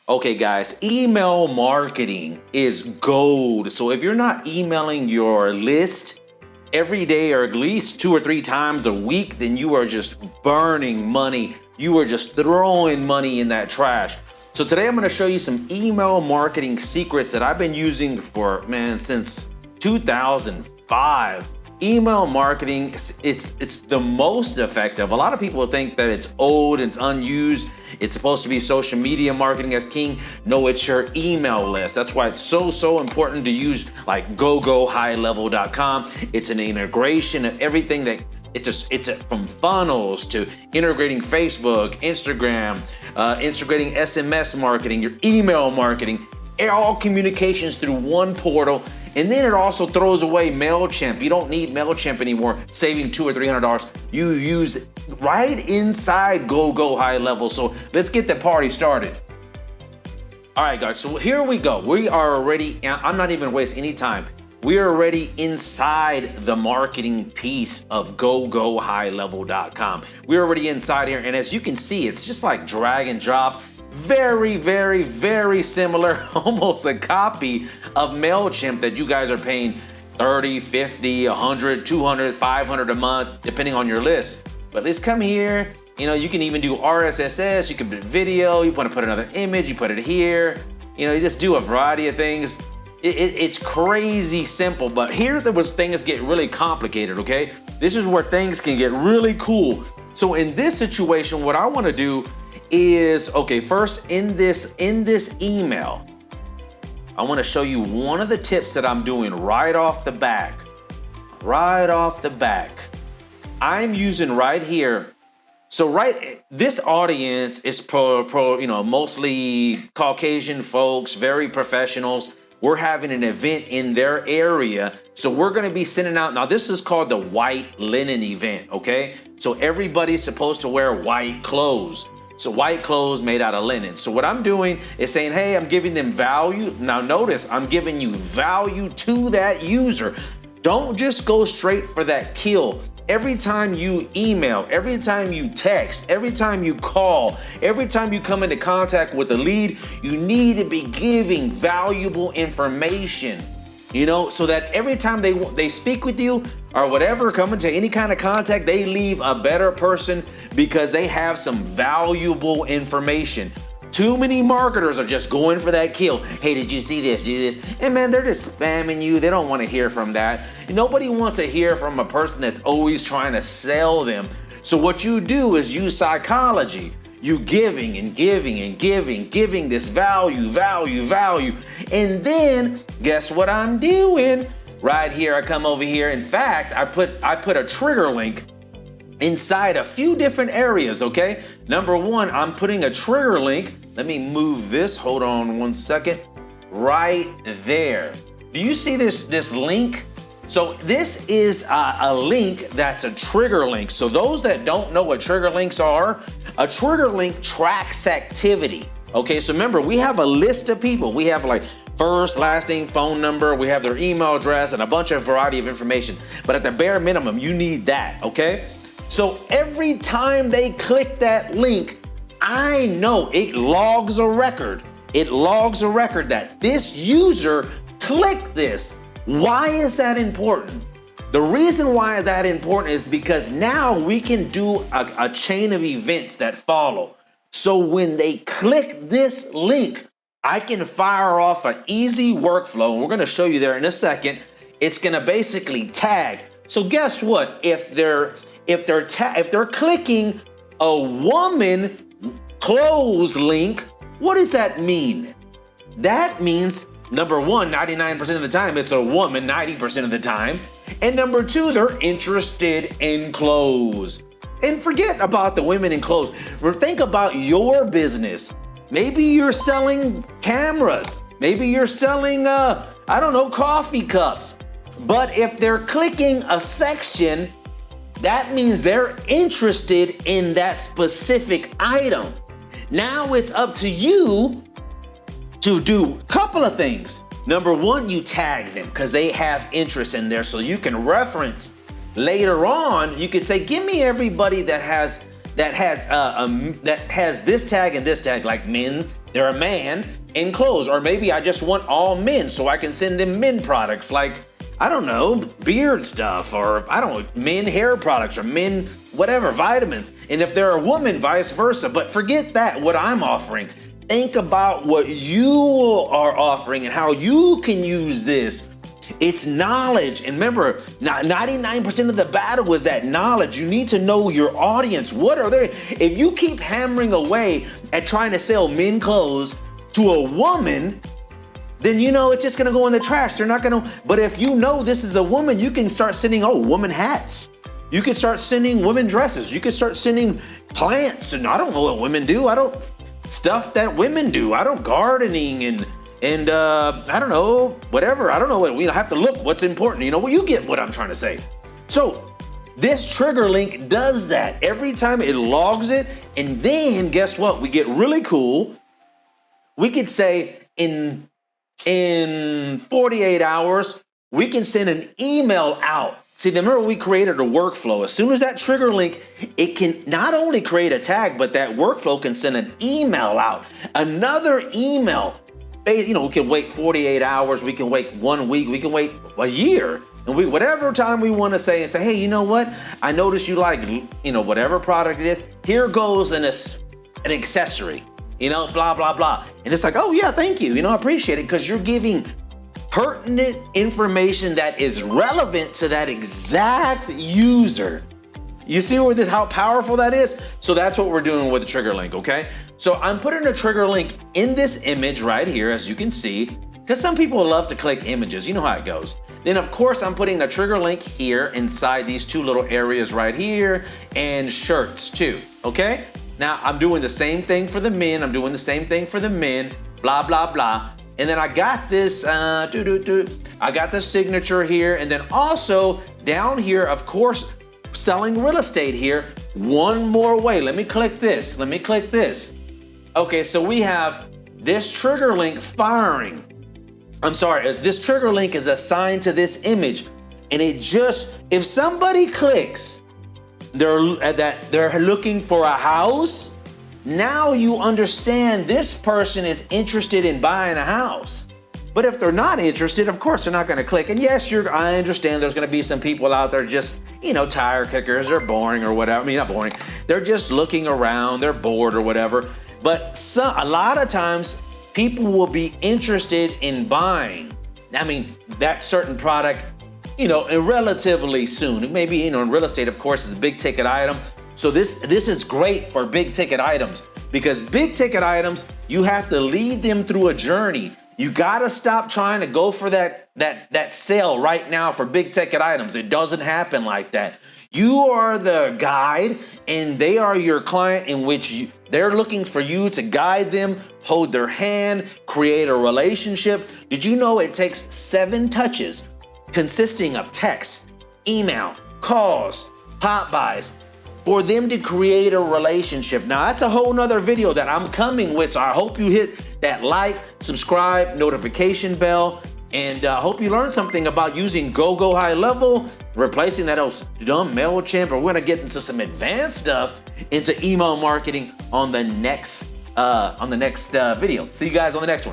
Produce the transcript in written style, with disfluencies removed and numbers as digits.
Okay, guys, email marketing is gold. So if you're not emailing your list every day or at least 2 or 3 times a week, then you are just burning money. You are just throwing money in that trash. So today I'm going to show you some email marketing secrets that I've been using for, man, since 2005. Email marketing, it's the most effective. A lot of people think that it's old, it's unused. It's supposed to be social media marketing as king. No, it's your email list. That's why it's so important to use like gogohighlevel.com. It's an integration of everything that it's from funnels to integrating Facebook, Instagram, integrating SMS marketing, your email marketing, all communications through one portal. And then it also throws away MailChimp. You don't need MailChimp anymore, saving $200 or $300. You use it right inside Go High Level. So let's get the party started. All right, guys, so here we go. We are already, I'm not even wasting any time. We are already inside the marketing piece of gogohighlevel.com. We're already inside here. And as you can see, it's just like drag and drop. Very similar, almost a copy of MailChimp that you guys are paying 30, 50, 100, 200, 500 a month, depending on your list. But let's come here. You know, you can even do RSS, you can put video, you want to put another image, you put it here. You know, you just do a variety of things. It's crazy simple, but here's where things get really complicated, okay? This is where things can get really cool. So in this situation, what I want to do is, okay, first in this email, I want to show you one of the tips that I'm doing right off the back. I'm using right here. So this audience is mostly Caucasian folks, very professionals. We're having an event in their area. So we're going to be sending out, now this is called the white linen event, okay? So everybody's supposed to wear white clothes. So white clothes made out of linen. So what I'm doing is saying, hey, I'm giving them value. Now notice, I'm giving you value to that user. Don't just go straight for that kill. Every time you email, every time you text, every time you call, every time you come into contact with a lead, you need to be giving valuable information. You know, so that every time they speak with you or whatever, come into any kind of contact, they leave a better person because they have some valuable information. Too many marketers are just going for that kill. Hey, did you see this? Do this? And man, they're just spamming you. They don't want to hear from that. Nobody wants to hear from a person that's always trying to sell them. So what you do is use psychology. You giving this value. And then guess what I'm doing? Right here, I come over here. In fact, I put a trigger link inside a few different areas, okay? Number one, I'm putting a trigger link. Let me move this, hold on one second. Right there. Do you see this link? So this is a link that's a trigger link. So those that don't know what trigger links are, a trigger link tracks activity. Okay, so remember, we have a list of people. We have like first, last name, phone number, we have their email address and a bunch of variety of information. But at the bare minimum, you need that, okay? So every time they click that link, I know it logs a record. It logs a record that this user clicked this. Why is that important? The reason why that important is because now we can do a chain of events that follow. So when they click this link, I can fire off an easy workflow, and we're gonna show you there in a second. It's gonna basically tag. So guess what? If they're clicking a woman close link, what does that mean? That means number one, 99% of the time, it's a woman 90% of the time. And number two, they're interested in clothes. And forget about the women in clothes. Think about your business. Maybe you're selling cameras. Maybe you're selling, coffee cups. But if they're clicking a section, that means they're interested in that specific item. Now it's up to you to do a couple of things. Number one, you tag them because they have interest in there, so you can reference later on. You could say, give me everybody that has this tag and this tag, like men they're a man in clothes. Or maybe I just want all men, so I can send them men products like, I don't know, beard stuff, or I don't know, men hair products, or men whatever, vitamins. And if they're a woman, vice versa. But forget that, what I'm offering. Think about what you are offering and how you can use this. It's knowledge. And remember, 99% of the battle is that knowledge. You need to know your audience. What are they? If you keep hammering away at trying to sell men clothes to a woman, then you know it's just gonna go in the trash. They're not gonna, but if you know this is a woman, you can start sending, woman hats. You can start sending women dresses. You can start sending plants. And I don't know what women do. Stuff that women do. I don't gardening and I don't know, whatever. I don't know what, we have to look what's important. Well, you get what I'm trying to say. So this trigger link does that. Every time it logs it, and then guess what? We get really cool. We could say in 48 hours, we can send an email out. See, remember we created a workflow. As soon as that trigger link, it can not only create a tag, but that workflow can send an email out. Another email. We can wait 48 hours, we can wait 1 week, we can wait a year. And whatever time we want to say, and say, hey, you know what? I noticed you like, whatever product it is. Here goes an accessory, blah, blah, blah. And it's like, oh yeah, thank you. I appreciate it, because you're giving pertinent information that is relevant to that exact user. You see how powerful that is? So that's what we're doing with the trigger link, okay? So I'm putting a trigger link in this image right here, as you can see, because some people love to click images. You know how it goes. Then of course I'm putting a trigger link here inside these two little areas right here, and shirts too, okay? Now I'm doing the same thing for the men. I'm doing the same thing for the men, blah, blah, blah. And then I got this, I got the signature here. And then also down here, of course, selling real estate here. One more way. Let me click this. Okay, so we have this trigger link firing. This trigger link is assigned to this image. And if somebody clicks, they're looking for a house. Now you understand this person is interested in buying a house. But if they're not interested, of course they're not gonna click. And yes, I understand there's gonna be some people out there just, tire kickers, they're boring or whatever. I mean, not boring. They're just looking around, they're bored or whatever. But a lot of times people will be interested in buying, that certain product, relatively soon. Maybe, in real estate, of course, is a big ticket item. So this is great for big ticket items, because big ticket items, you have to lead them through a journey. You gotta stop trying to go for that sale right now for big ticket items. It doesn't happen like that. You are the guide and they are your client, in which they're looking for you to guide them, hold their hand, create a relationship. Did you know it takes 7 touches consisting of text, email, calls, pop-bys, for them to create a relationship? Now that's a whole nother video that I'm coming with, so I hope you hit that like, subscribe, notification bell, and I hope you learned something about using Go High Level, replacing that old dumb MailChimp. Or we're gonna get into some advanced stuff into email marketing on the next video. See you guys on the next one.